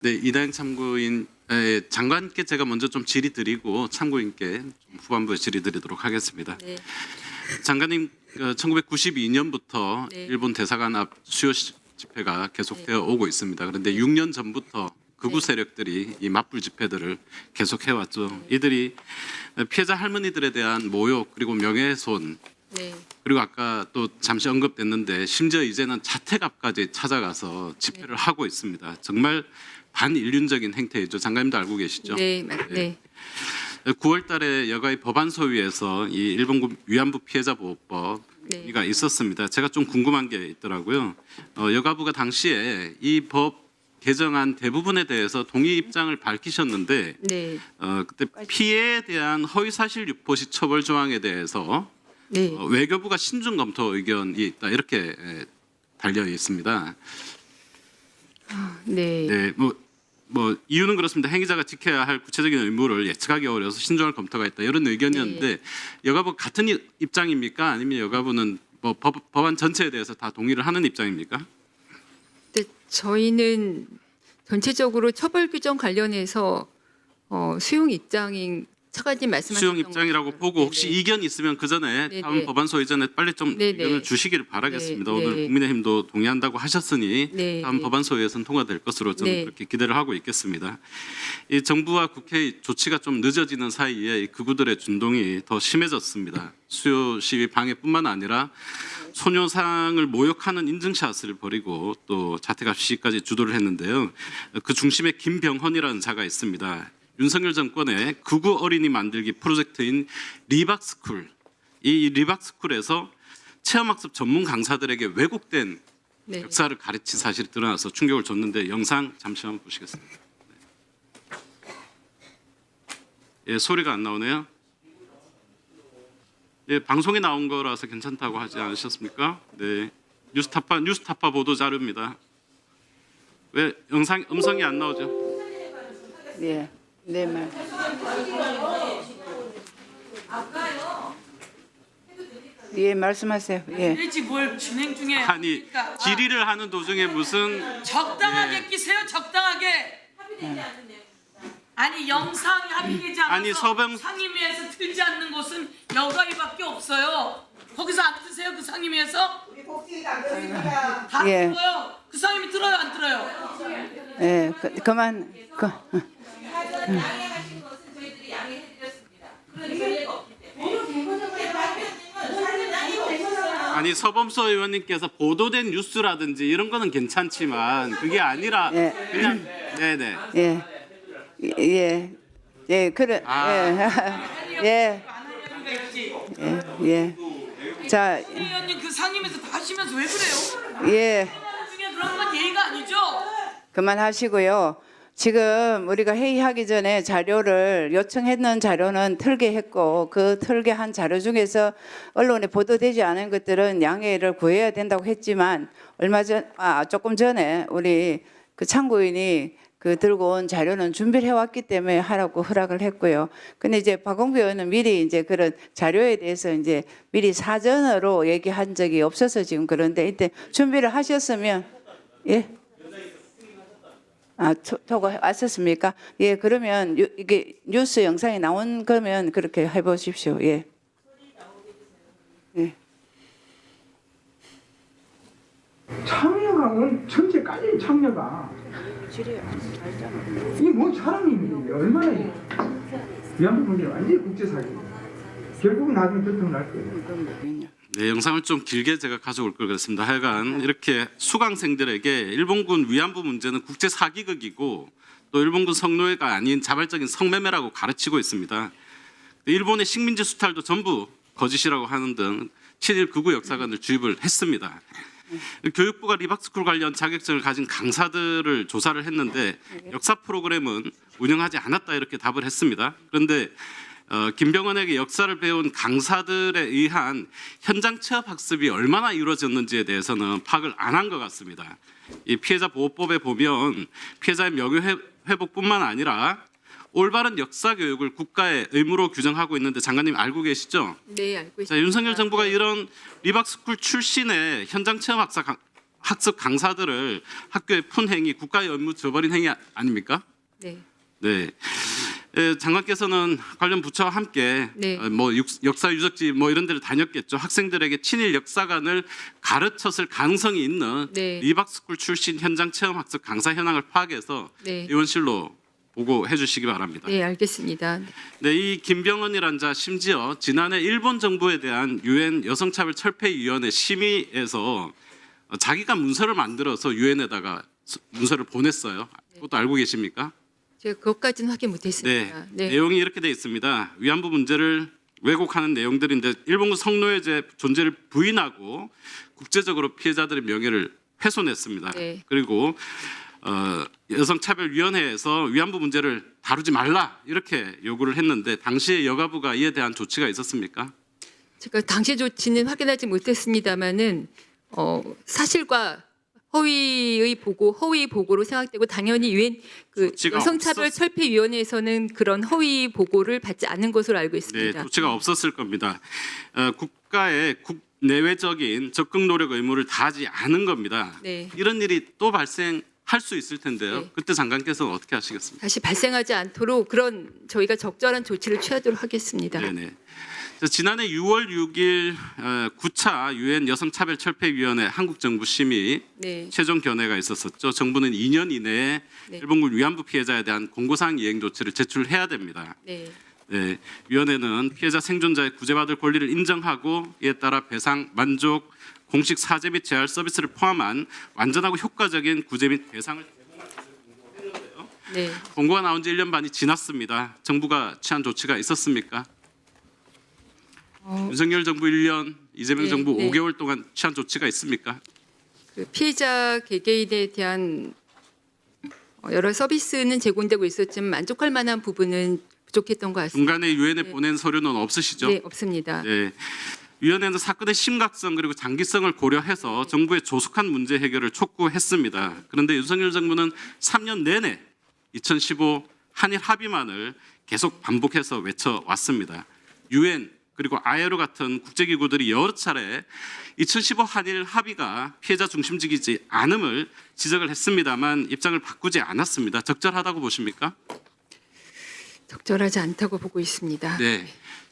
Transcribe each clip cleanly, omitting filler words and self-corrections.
네, 이다영 참고인 장관께 제가 먼저 좀 질의드리고 참고인께 좀 후반부에 질의드리도록 하겠습니다. 네. 장관님, 1992년부터 네. 일본 대사관 앞 수요 집회가 계속되어 오고 있습니다. 그런데 6년 전부터 극우 네. 세력들이 이 맞불 집회들을 계속해왔죠. 이들이 피해자 할머니들에 대한 모욕 그리고 명예훼손 네. 그리고 아까 또 잠시 언급됐는데 심지어 이제는 자택 앞까지 찾아가서 집회를 하고 있습니다. 정말 반인륜적인 행태이죠. 장관님도 알고 계시죠? 네. 네. 9월 달에 여가의 법안 소위에서 이 일본군 위안부 피해자 보호법 네. 가 있었습니다. 제가 좀 궁금한 게 있더라고요. 여가부가 당시에 이 법 개정안 대부분에 대해서 동의 입장을 밝히셨는데 네. 그때 피해에 대한 허위사실 유포시 처벌 조항에 대해서 네. 외교부가 신중 검토 의견이 있다 이렇게 달려 있습니다. 네. 네, 뭐 이유는 그렇습니다. 행위자가 지켜야 할 구체적인 의무를 예측하기 어려워서 신중한 검토가 있다 이런 의견이었는데 여가부 같은 입장입니까? 아니면 여가부는 뭐 법안 전체에 대해서 다 동의를 하는 입장입니까? 네, 저희는 전체적으로 처벌 규정 관련해서 수용 입장인 차관님 말씀하신 수용 입장이라고 보고 혹시 네네. 이견 있으면 그 전에 네네. 다음 법안 소위 전에 빨리 좀 네네. 의견을 주시기를 바라겠습니다. 네. 오늘 네. 국민의힘도 동의한다고 하셨으니 네. 다음 법안 소위에서는 통과될 것으로 저는 네. 그렇게 기대를 하고 있겠습니다. 이 정부와 국회의 조치가 좀 늦어지는 사이에 이 극우들의 준동이 더 심해졌습니다. 수요 시위 방해뿐만 아니라 소녀상을 모욕하는 인증샷을 벌이고 또 자택 앞 시위까지 주도를 했는데요. 그 중심에 김병헌이라는 자가 있습니다. 윤석열 정권의 극우 어린이 만들기 프로젝트인 리박스쿨, 이 리박스쿨에서 체험학습 전문 강사들에게 왜곡된 네. 역사를 가르친 사실이 드러나서 충격을 줬는데 영상 잠시 한번 보시겠습니다. 예, 소리가 안 나오네요. 예, 방송에 나온 거라서 괜찮다고 하지 않으셨습니까? 네, 뉴스타파 보도 자료입니다. 왜 음성이 안 나오죠? 예, 네 말. 예, 말씀하세요. 예, 되지 뭘 진행 중에 아니 그러니까, 질의를 하는 도중에 무슨 적당하게 예. 끼세요 적당하게 아니 영상이 합의되지 않아서 아니, 서병- 상임위에서 틀지 않는 곳은 여가위밖에 없어요. 거기서 안 뜨세요 그 상임위에서? 다 예. 들어요. 그 상임위 들어요 안 들어요? 예, 그만. 아니 서범서 의원님께서 보도된 뉴스라든지 이런 거는 괜찮지만 그게 아니라 예. 그냥 네네 예, 예, 예, 그래. 예, 예, 안 하려는 거 있지. 예, 예. 자, 의원님 그 상임위에서 다 하시면서 왜 그래요? 예, 중에 그런 건 예의가 아니죠? 그만하시고요. 지금 우리가 회의하기 전에 자료를 요청했는 자료는 틀게 했고 그 틀게 한 자료 중에서 언론에 보도되지 않은 것들은 양해를 구해야 된다고 했지만 조금 전에 우리 그 참고인이 그 들고 온 자료는 준비를 해왔기 때문에 하라고 허락을 했고요. 근데 이제 박홍규 의원은 미리 이제 그런 자료에 대해서 이제 미리 사전으로 얘기한 적이 없어서 지금 그런데 이때 준비를 하셨으면 예. 토고 왔었습니까? 예, 그러면 이게 뉴스 영상이 나온 거면 그렇게 해보십시오. 예. 예. 참여가 오늘 전체 깔린 참여가 이게 뭔 사람이 얼마나 위안부 문제 완전히 국제사기 결국은 나중에 들통 날 거예요. 네, 영상을 좀 길게 제가 가져올 걸 그랬습니다. 하여간 이렇게 수강생들에게 일본군 위안부 문제는 국제 사기극이고 또 일본군 성노예가 아닌 자발적인 성매매라고 가르치고 있습니다. 일본의 식민지 수탈도 전부 거짓이라고 하는 등 7.1 극우 역사관을 주입을 했습니다. 교육부가 리박스쿨 관련 자격증을 가진 강사들을 조사를 했는데 역사 프로그램은 운영하지 않았다 이렇게 답을 했습니다. 그런데 김병헌에게 역사를 배운 강사들에 의한 현장 체험 학습이 얼마나 이루어졌는지에 대해서는 파악을 안 한 것 같습니다. 이 피해자 보호법에 보면 피해자의 명예 회복뿐만 아니라 올바른 역사 교육을 국가의 의무로 규정하고 있는데 장관님 알고 계시죠? 네, 알고 있습니다. 자, 윤석열 정부가 이런 리박스쿨 출신의 현장 체험 학습 강사들을 학교에 푼 행위, 국가의 업무 저버린 행위 아닙니까? 네. 네. 장관께서는 관련 부처와 함께 네. 뭐 역사 유적지 뭐 이런 데를 다녔겠죠. 학생들에게 친일 역사관을 가르쳤을 가능성이 있는 네. 리박스쿨 출신 현장 체험 학습 강사 현황을 파악해서 네. 의원실로 보고해 주시기 바랍니다. 네, 알겠습니다. 네, 이 김병헌이란 자 심지어 지난해 일본 정부에 대한 유엔 여성차별 철폐위원회 심의에서 자기가 문서를 만들어서 유엔에다가 문서를 보냈어요. 그것도 알고 계십니까? 제가 그것까지는 확인 못했습니다. 네, 내용이 이렇게 되어 있습니다. 위안부 문제를 왜곡하는 내용들인데 일본군 성노예제 존재를 부인하고 국제적으로 피해자들의 명예를 훼손했습니다. 네. 그리고 여성차별위원회에서 위안부 문제를 다루지 말라 이렇게 요구를 했는데 당시에 여가부가 이에 대한 조치가 있었습니까? 제가 당시 조치는 확인하지 못했습니다만은 사실과 허위 보고로 생각되고 당연히 유엔 그 조치가 여성차별 철폐위원회에서는 그런 허위 보고를 받지 않는 것으로 알고 네, 있습니다. 조치가 없었을 겁니다. 국가의 국내외적인 적극 노력 의무를 다하지 않은 겁니다. 네. 이런 일이 또 발생할 수 있을 텐데요. 네. 그때 장관께서는 어떻게 하시겠습니까? 다시 발생하지 않도록 그런 저희가 적절한 조치를 취하도록 하겠습니다. 네네. 자, 지난해 6월 6일 9차 유엔 여성차별철폐위원회 한국정부 심의 네. 최종 견해가 있었었죠. 정부는 2년 이내에 네. 일본군 위안부 피해자에 대한 공고사항 이행 조치를 제출해야 됩니다. 네. 네, 위원회는 피해자 생존자의 구제받을 권리를 인정하고 이에 따라 배상, 만족, 공식 사죄 및 재활 서비스를 포함한 완전하고 효과적인 구제 및 배상을 제공할 것을 공고했는데요. 네. 공고가 나온 지 1년 반이 지났습니다. 정부가 취한 조치가 있었습니까? 윤석열 정부 1년, 이재명 네, 정부 네. 5개월 동안 취한 조치가 있습니까? 그 피해자 개개인에 대한 여러 서비스는 제공되고 있었지만 만족할 만한 부분은 부족했던 것 같습니다. 중간에 유엔에 보낸 서류는 없으시죠? 네, 없습니다. 네. 위원회는 사건의 심각성 그리고 장기성을 고려해서 정부의 조속한 문제 해결을 촉구했습니다. 그런데 윤석열 정부는 3년 내내 2015 한일 합의만을 계속 반복해서 외쳐왔습니다. 유엔 그리고 ILO 같은 국제기구들이 여러 차례 2015 한일 합의가 피해자 중심적이지 않음을 지적을 했습니다만 입장을 바꾸지 않았습니다. 적절하다고 보십니까? 적절하지 않다고 보고 있습니다. 네.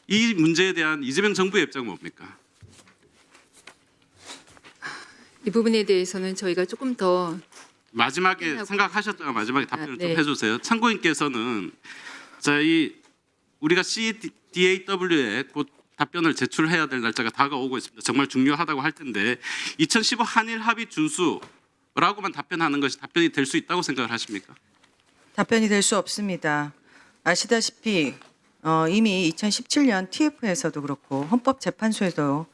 이 문제에 대한 이재명 정부의 입장은 뭡니까? 이 부분에 대해서는 저희가 조금 더 마지막에 생각하셨다가 마지막에 답변을 네. 좀 해주세요. 참고인께서는 우리가 CDAW에 곧 답변을 제출해야 될 날짜가 다가오고 있습니다. 정말 중요하다고 할 텐데 2015 한일 합의 준수라고만 답변하는 것이 답변이 될 수 있다고 생각을 하십니까? 답변이 될 수 없습니다. 아시다시피 이미 2017년 TF에서도 그렇고 헌법재판소에도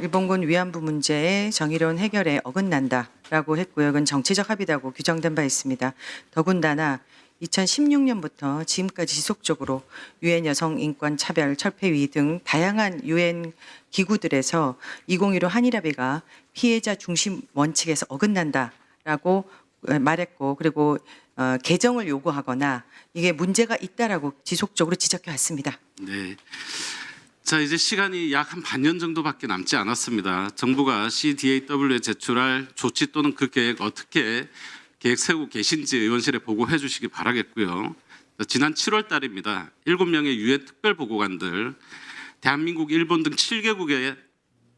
일본군 위안부 문제의 정의로운 해결에 어긋난다라고 했고요. 그건 정치적 합의라고 규정된 바 있습니다. 더군다나 2016년부터 지금까지 지속적으로 유엔 여성인권 차별 철폐위 등 다양한 유엔 기구들에서 2015 한일합의가 피해자 중심 원칙에서 어긋난다라고 말했고 그리고 개정을 요구하거나 이게 문제가 있다라고 지속적으로 지적해 왔습니다. 네. 자, 이제 시간이 약 한 반년 정도밖에 남지 않았습니다. 정부가 CDAW에 제출할 조치 또는 그 계획 어떻게 계획 세우고 계신지 의원실에 보고해 주시기 바라겠고요. 지난 7월 달입니다. 7명의 유엔 특별보고관들, 대한민국, 일본 등 7개국에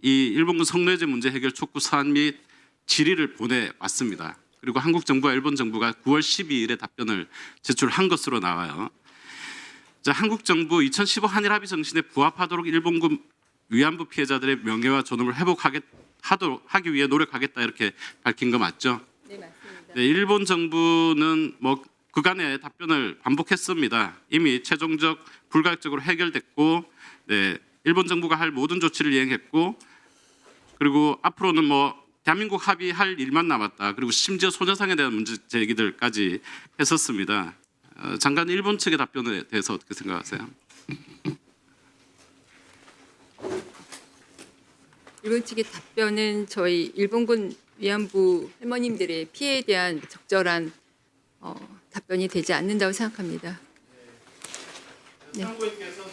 이 일본군 성노예제 문제 해결 촉구 사안 및 질의를 보내왔습니다. 그리고 한국 정부와 일본 정부가 9월 12일에 답변을 제출한 것으로 나와요. 자, 한국 정부 2015 한일 합의 정신에 부합하도록 일본군 위안부 피해자들의 명예와 존엄을 하기 위해 노력하겠다 이렇게 밝힌 거 맞죠? 네, 맞습니다. 네, 일본 정부는 그간의 답변을 반복했습니다. 이미 최종적 불가역적으로 해결됐고, 네, 일본 정부가 할 모든 조치를 이행했고, 그리고 앞으로는 대한민국 합의할 일만 남았다. 그리고 심지어 소녀상에 대한 문제 제기들까지 했었습니다. 장관 일본 측의 답변에 대해서 어떻게 생각하세요? 일본 측의 답변은 저희 일본군 위안부 할머님들의 피해에 대한 적절한 답변이 되지 않는다고 생각합니다. 네. 참고인께서는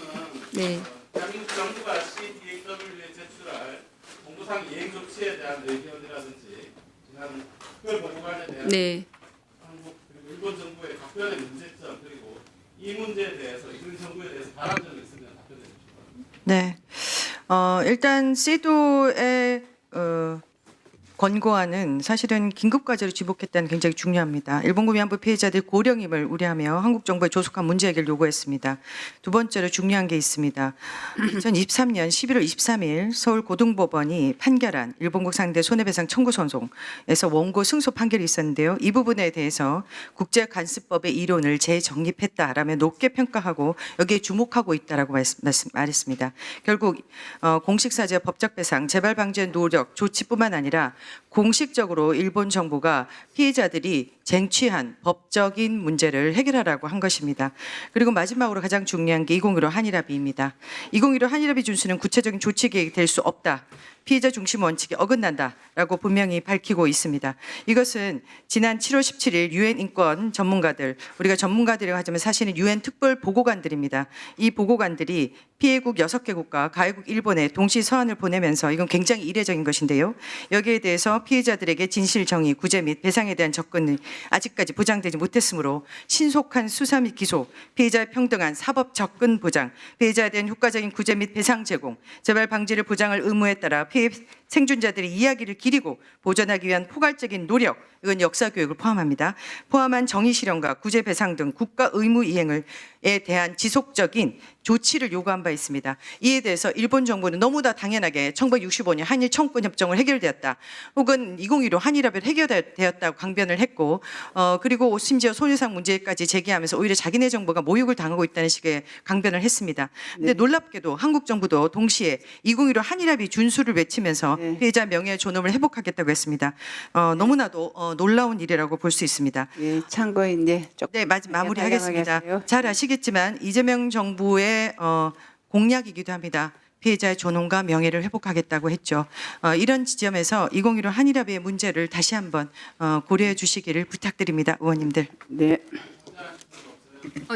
네. 대한민국 정부가 CDAW에 제출할 공고사항 이행 조치에 대한 의견이라든지 특별 보고관에 대한 네. 한국 그리고 일본 정부의 답변의 문제점 그리고 이 문제에 대해서 이런 정부에 대해서 바란 점이 있으면 답변해 주시기 바랍니다. 네. 일단 시도의 권고안은 사실은 긴급과제로 지목했다는 게 굉장히 중요합니다. 일본군 위안부 피해자들 고령임을 우려하며 한국 정부의 조속한 문제 해결을 요구했습니다. 두 번째로 중요한 게 있습니다. 2023년 11월 23일 서울고등법원이 판결한 일본국 상대 손해배상 청구 소송에서 원고 승소 판결이 있었는데요. 이 부분에 대해서 국제간습법의 이론을 재정립했다라며 높게 평가하고 여기에 주목하고 있다라고 말했습니다. 결국 공식사죄, 법적배상, 재발방지의 노력, 조치뿐만 아니라 공식적으로 일본 정부가 피해자들이 쟁취한 법적인 문제를 해결하라고 한 것입니다. 그리고 마지막으로 가장 중요한 게 2015 한일합의입니다. 2015 한일합의 준수는 구체적인 조치 계획이 될 수 없다. 피해자 중심 원칙에 어긋난다라고 분명히 밝히고 있습니다. 이것은 지난 7월 17일 유엔 인권 전문가들, 우리가 전문가들이라고 하자면 사실은 유엔 특별 보고관들입니다. 이 보고관들이 피해국 6개국과 가해국 일본에 동시 서한을 보내면서 이건 굉장히 이례적인 것인데요. 여기에 대해서 피해자들에게 진실 정의, 구제 및 배상에 대한 접근이 아직까지 보장되지 못했으므로 신속한 수사 및 기소, 피해자의 평등한 사법 접근 보장, 피해자에 대한 효과적인 구제 및 배상 제공, 재발 방지를 보장할 의무에 따라 피해 생존자들의 이야기를 기리고 보전하기 위한 포괄적인 노력, 이건 역사 교육을 포함합니다. 포함한 정의 실현과 구제 배상 등 국가 의무 이행에 대한 지속적인 조치를 요구한 바 있습니다. 이에 대해서 일본 정부는 너무나 당연하게 1965년 한일 청구권 협정을 해결되었다. 혹은 2015 한일합의를 해결되었다고 강변을 했고 그리고 심지어 손해상 문제까지 제기하면서 오히려 자기네 정부가 모욕을 당하고 있다는 식의 강변을 했습니다. 근데 놀랍게도 한국 정부도 동시에 2015 한일합의 준수를 외치면서 네. 피해자 명예 존엄을 회복하겠다고 했습니다. 너무나도 놀라운 일이라고 볼 수 있습니다. 예, 참고 이제 조금 네, 마무리하겠습니다. 하겠어요. 잘 아시겠지만 이재명 정부의 공약이기도 합니다. 피해자의 존엄과 명예를 회복하겠다고 했죠. 이런 지점에서 2015 한일합의의 문제를 다시 한번 고려해 주시기를 부탁드립니다. 의원님들. 네.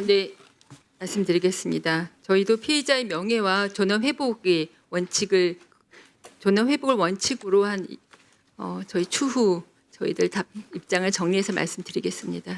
네. 말씀드리겠습니다. 저희도 피해자의 명예와 존엄 회복을 원칙으로 한 저희 추후 저희들 입장을 정리해서 말씀드리겠습니다.